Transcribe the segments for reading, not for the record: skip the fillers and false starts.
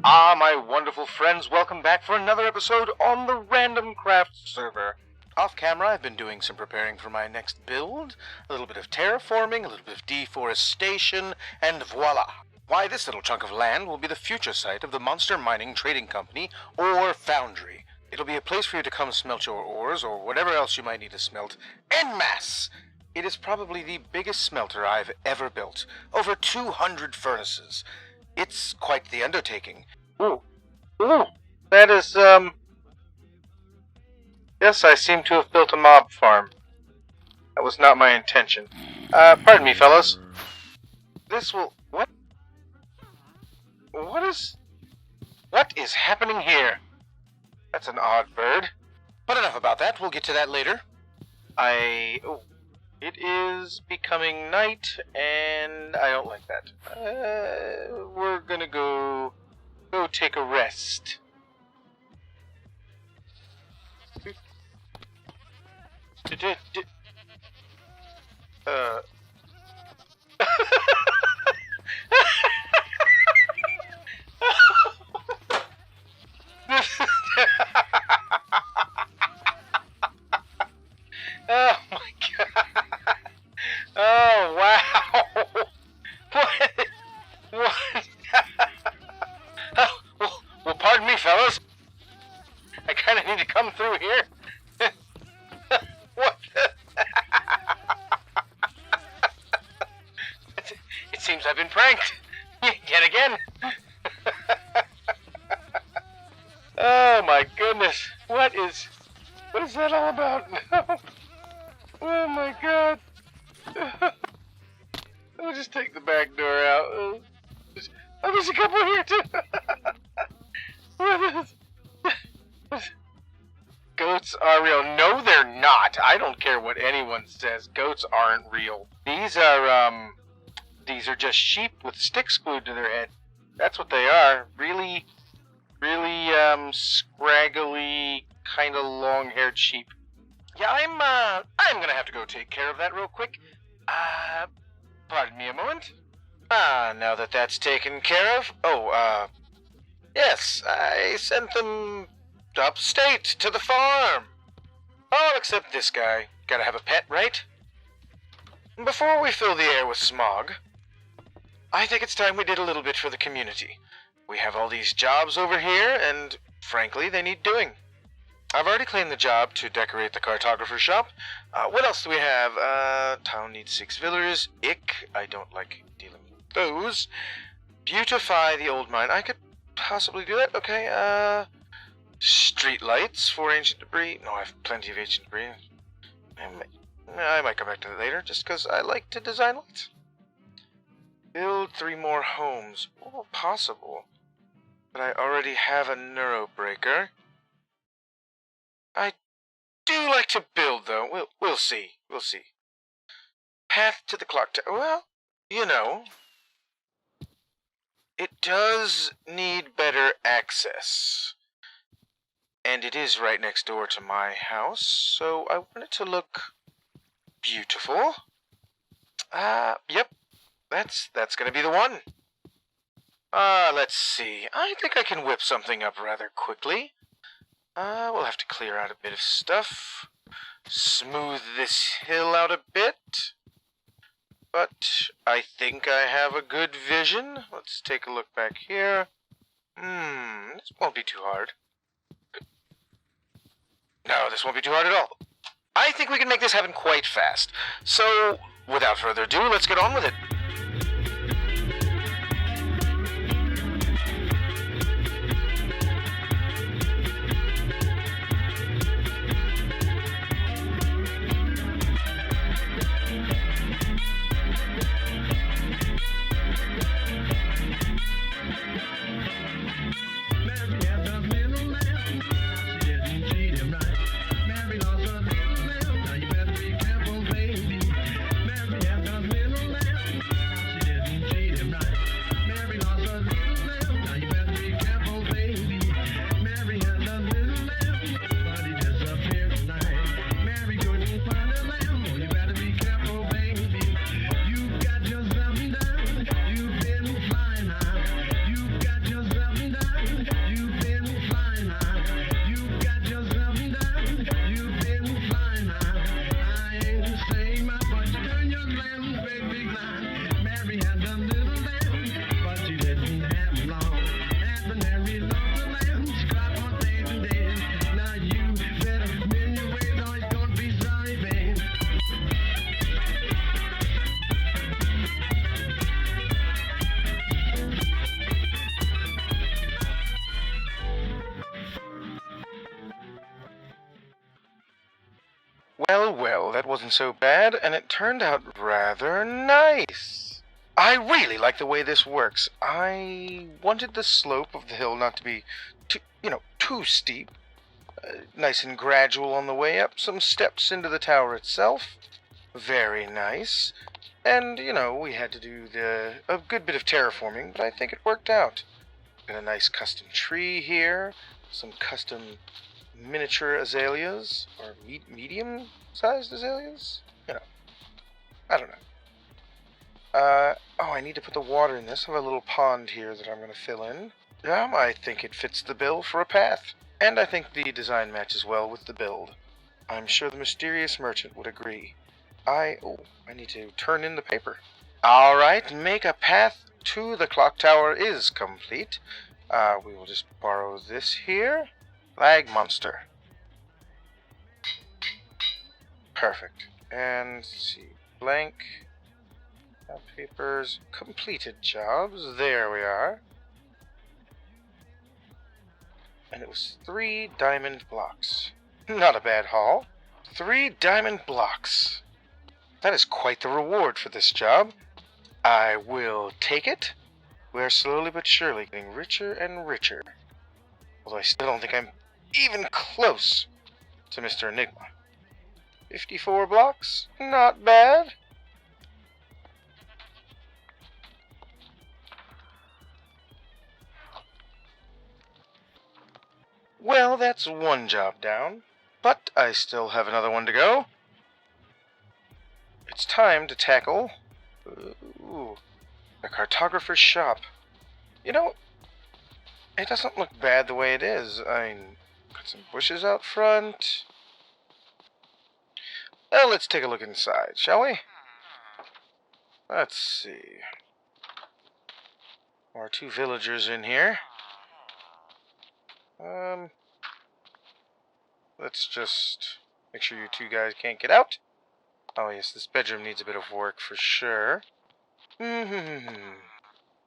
Ah, my wonderful friends, welcome back for another episode on the Randomcraft server. Off camera, I've been doing some preparing for my next build, a little bit of terraforming, a little bit of deforestation, and voila! Why, this little chunk of land will be the future site of the Monster Mining Trading Company, or Foundry. It'll be a place for you to come smelt your ores, or whatever else you might need to smelt, en masse! It is probably the biggest smelter I've ever built, over 200 furnaces. It's quite the undertaking. Ooh. That is, Yes, I seem to have built a mob farm. That was not my intention. Pardon me, fellows. This will... What is happening here? That's an odd bird. But enough about that, we'll get to that later. It is becoming night, and I don't like that. We're gonna go take a rest. Oh my god. Oh wow. What? Well, pardon me, fellas. I kind of need to come through here. What? It seems I've been pranked yet again. Oh my goodness. What is that all about? Oh my god. I'll just take the back door out. There's a couple here too. Goats are real. No, they're not. I don't care what anyone says. Goats aren't real. These are just sheep with sticks glued to their head. That's what they are. Really, scraggly, kind of long-haired sheep. Yeah, I'm gonna have to go take care of that real quick. Pardon me a moment. Now that that's taken care of. Yes, I sent them upstate to the farm. All except this guy. Gotta have a pet, right? Before we fill the air with smog, I think it's time we did a little bit for the community. We have all these jobs over here, and frankly, they need doing. I've already claimed the job to decorate the cartographer's shop. What else do we have? Town needs 6 villagers. I don't like dealing with those. Beautify the old mine. I could possibly do that. Okay, street lights for ancient debris. No, I have plenty of ancient debris. I might come back to that later, just because I like to design lights. Build 3 more homes. Oh, possible. But I already have a neurobreaker. I do like to build, though. We'll see. We'll see. Path to the clock tower. Well, you know, it does need better access. And it is right next door to my house, so I want it to look beautiful. Yep. That's gonna be the one. Let's see. I think I can whip something up rather quickly. We'll have to clear out a bit of stuff. Smooth this hill out a bit. But I think I have a good vision. Let's take a look back here. This won't be too hard. No, this won't be too hard at all. I think we can make this happen quite fast. So, without further ado, let's get on with it. Well, well, that wasn't so bad, and it turned out rather nice. I really like the way this works. I wanted the slope of the hill not to be too steep. Nice and gradual on the way up, some steps into the tower itself. Very nice. And, we had to do a good bit of terraforming, but I think it worked out. Got a nice custom tree here, some custom miniature azaleas, or medium-sized azaleas? I don't know. I need to put the water in this. I have a little pond here that I'm going to fill in. I think it fits the bill for a path. And I think the design matches well with the build. I'm sure the mysterious merchant would agree. I need to turn in the paper. Alright, make a path to the clock tower is complete. We will just borrow this here. Flag monster. Perfect. And let's see. Blank. Papers. Completed jobs. There we are. And it was 3 diamond blocks. Not a bad haul. 3 diamond blocks. That is quite the reward for this job. I will take it. We're slowly but surely getting richer and richer. Although I still don't think I'm even close to Mr. Enigma. 54 blocks? Not bad. Well, that's one job down, but I still have another one to go. It's time to tackle the cartographer's shop. It doesn't look bad the way it is. Got some bushes out front. Well, let's take a look inside, shall we? Let's see. Our 2 villagers in here. Let's just make sure you 2 guys can't get out. Oh yes, this bedroom needs a bit of work for sure. A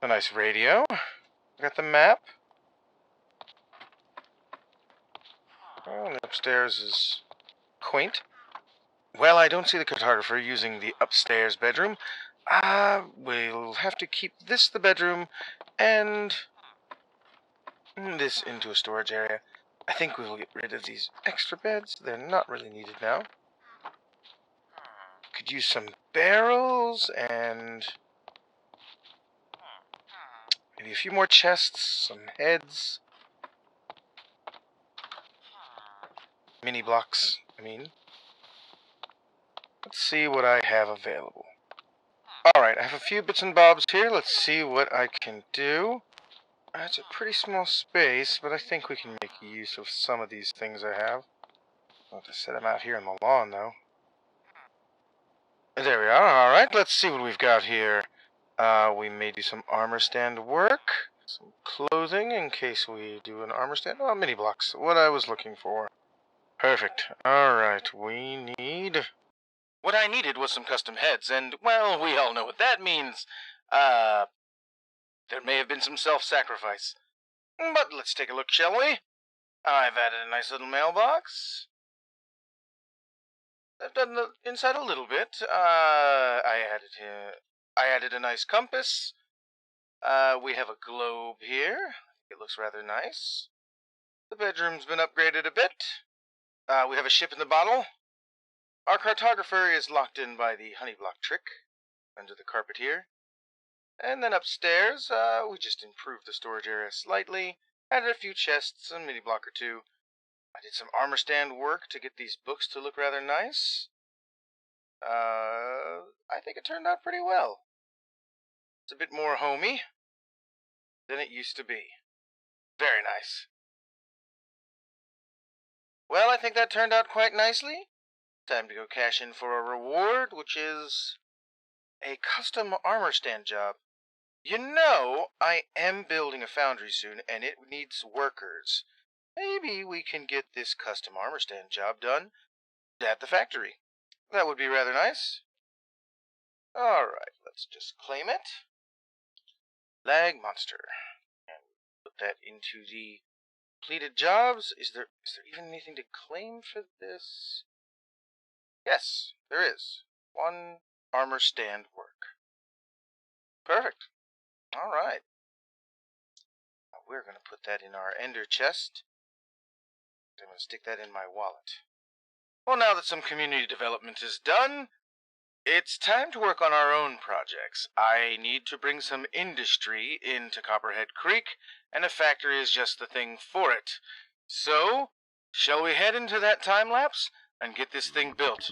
nice radio. Got the map. Oh, and upstairs is quaint. Well, I don't see the cartographer using the upstairs bedroom. We'll have to keep this the bedroom and this into a storage area. I think we'll get rid of these extra beds. They're not really needed now. Could use some barrels and maybe a few more chests, some heads. Mini blocks, I mean. Let's see what I have available. Alright, I have a few bits and bobs here. Let's see what I can do. It's a pretty small space, but I think we can make use of some of these things I have. I'll have to set them out here on the lawn, though. There we are. Alright, let's see what we've got here. We may do some armor stand work. Some clothing in case we do an armor stand. Oh, mini blocks. What I was looking for. Perfect. Alright, we need... What I needed was some custom heads, and, well, we all know what that means. There may have been some self-sacrifice. But let's take a look, shall we? I've added a nice little mailbox. I've done the inside a little bit. I added a nice compass. We have a globe here. It looks rather nice. The bedroom's been upgraded a bit. We have a ship in the bottle. Our cartographer is locked in by the honey block trick under the carpet here. And then upstairs, we just improved the storage area slightly, added a few chests, a mini block or 2. I did some armor stand work to get these books to look rather nice. I think it turned out pretty well. It's a bit more homey than it used to be. Very nice. Well, I think that turned out quite nicely. Time to go cash in for a reward, which is a custom armor stand job. I am building a foundry soon, and it needs workers. Maybe we can get this custom armor stand job done at the factory. That would be rather nice. Alright, let's just claim it. Lag monster. And put that into the completed jobs. Is there even anything to claim for this? Yes, there is. 1 armor stand work. Perfect. All right. Now we're going to put that in our ender chest. I'm going to stick that in my wallet. Well, now that some community development is done, it's time to work on our own projects. I need to bring some industry into Copperhead Creek, and a factory is just the thing for it. So, shall we head into that time lapse and get this thing built?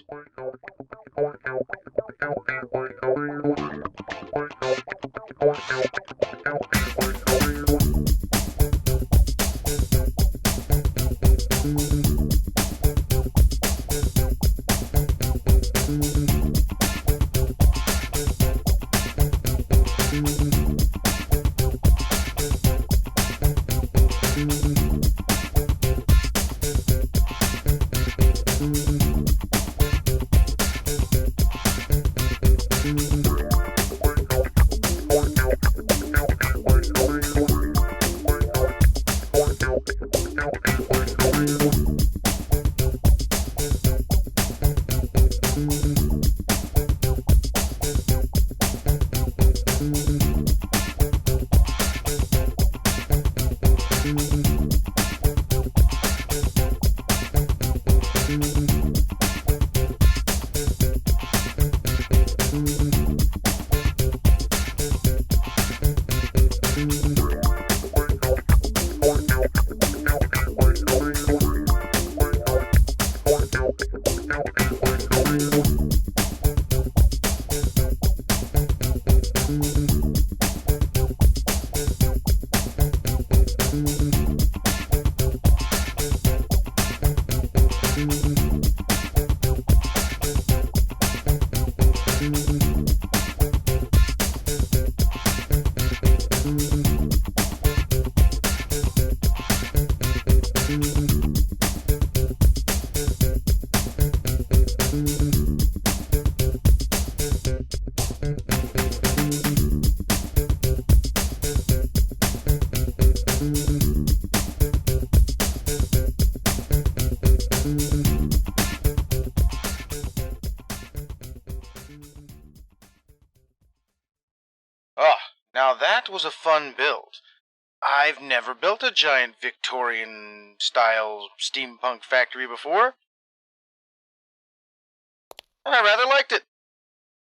Oh, now that was a fun build. I've never built a giant Victorian-style steampunk factory before, and I rather liked it.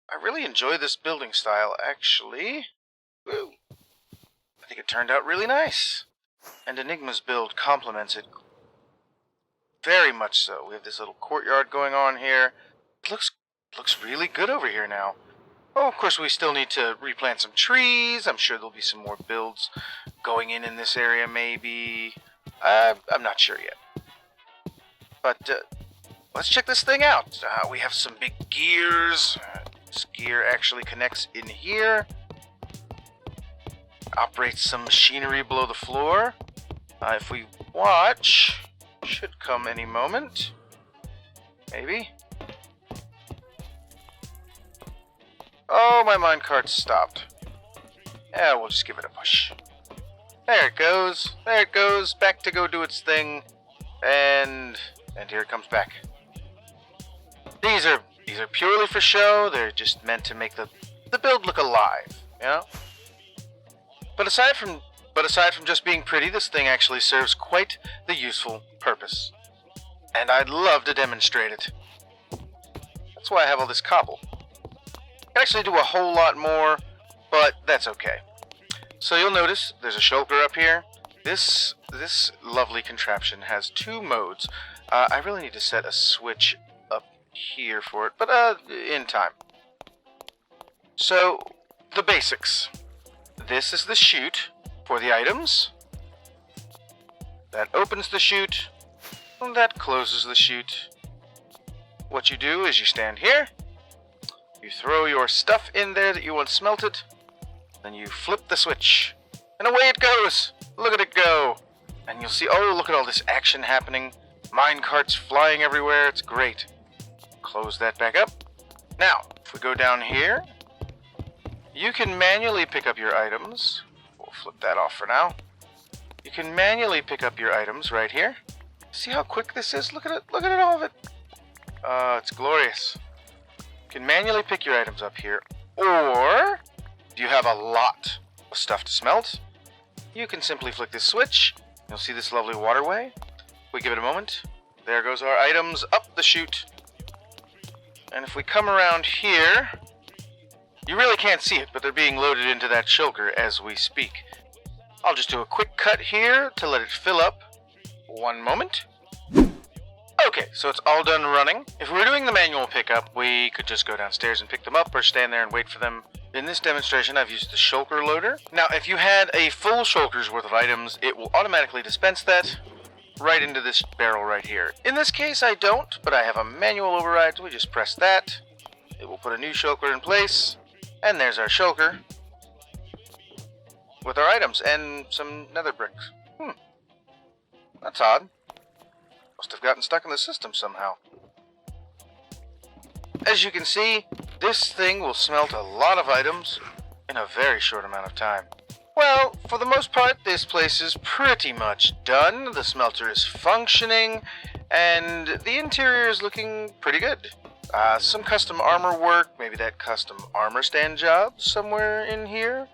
I really enjoy this building style, actually. Woo. I think it turned out really nice, and Enigma's build complements it very much so. We have this little courtyard going on here. It looks really good over here now. Oh, of course, we still need to replant some trees. I'm sure there'll be some more builds going in this area, maybe. I'm not sure yet. But let's check this thing out. We have some big gears. This gear actually connects in here. Operates some machinery below the floor. If we watch, should come any moment. Maybe. Oh, my minecart stopped. Yeah, we'll just give it a push. There it goes. There it goes. Back to go do its thing. And here it comes back. These are purely for show. They're just meant to make the build look alive, you know? But aside from just being pretty, this thing actually serves quite the useful purpose. And I'd love to demonstrate it. That's why I have all this cobble. I can actually do a whole lot more, but that's okay. So you'll notice there's a shulker up here. This lovely contraption has 2 modes. I really need to set a switch up here for it, but in time. So, the basics. This is the chute for the items. That opens the chute, and that closes the chute. What you do is you stand here. You throw your stuff in there that you want smelted, then you flip the switch, and away it goes! Look at it go! And you'll see, oh, look at all this action happening. Minecarts flying everywhere, it's great. Close that back up. Now, if we go down here, you can manually pick up your items. We'll flip that off for now. You can manually pick up your items right here. See how quick this is? Look at it, all of it. It's glorious. You can manually pick your items up here, or if you have a lot of stuff to smelt, you can simply flick this switch. You'll see this lovely waterway. We give it a moment. There goes our items up the chute. And if we come around here, you really can't see it, but they're being loaded into that shulker as we speak. I'll just do a quick cut here to let it fill up. One moment. Okay, so it's all done running. If we were doing the manual pickup, we could just go downstairs and pick them up or stand there and wait for them. In this demonstration, I've used the shulker loader. Now, if you had a full shulker's worth of items, it will automatically dispense that right into this barrel right here. In this case, I don't, but I have a manual override, so we just press that. It will put a new shulker in place, and there's our shulker with our items and some nether bricks. That's odd. Must have gotten stuck in the system somehow. As you can see, this thing will smelt a lot of items in a very short amount of time. Well, for the most part, this place is pretty much done. The smelter is functioning, and the interior is looking pretty good. Some custom armor work, maybe that custom armor stand job somewhere in here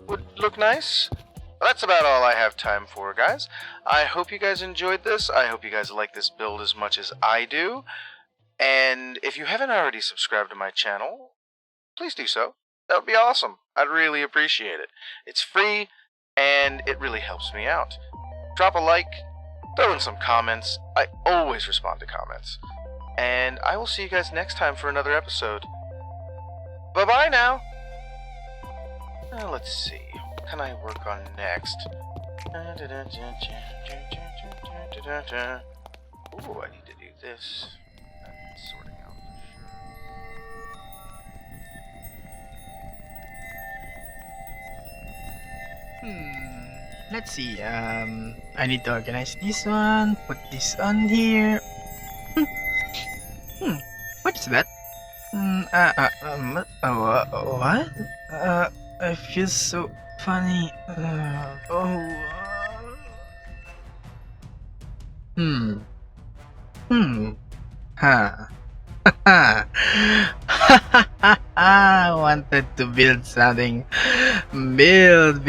would look nice. That's about all I have time for, guys. I hope you guys enjoyed this. I hope you guys like this build as much as I do. And if you haven't already subscribed to my channel, please do so. That would be awesome. I'd really appreciate it. It's free, and it really helps me out. Drop a like, throw in some comments. I always respond to comments. And I will see you guys next time for another episode. Bye-bye now. Let's see. What can I work on next? Ooh, I need to do this. Sorting out for sure. Let's see. I need to organize this one. Put this on here. What is that? What? I feel so funny. Ha. I wanted to build something. Build.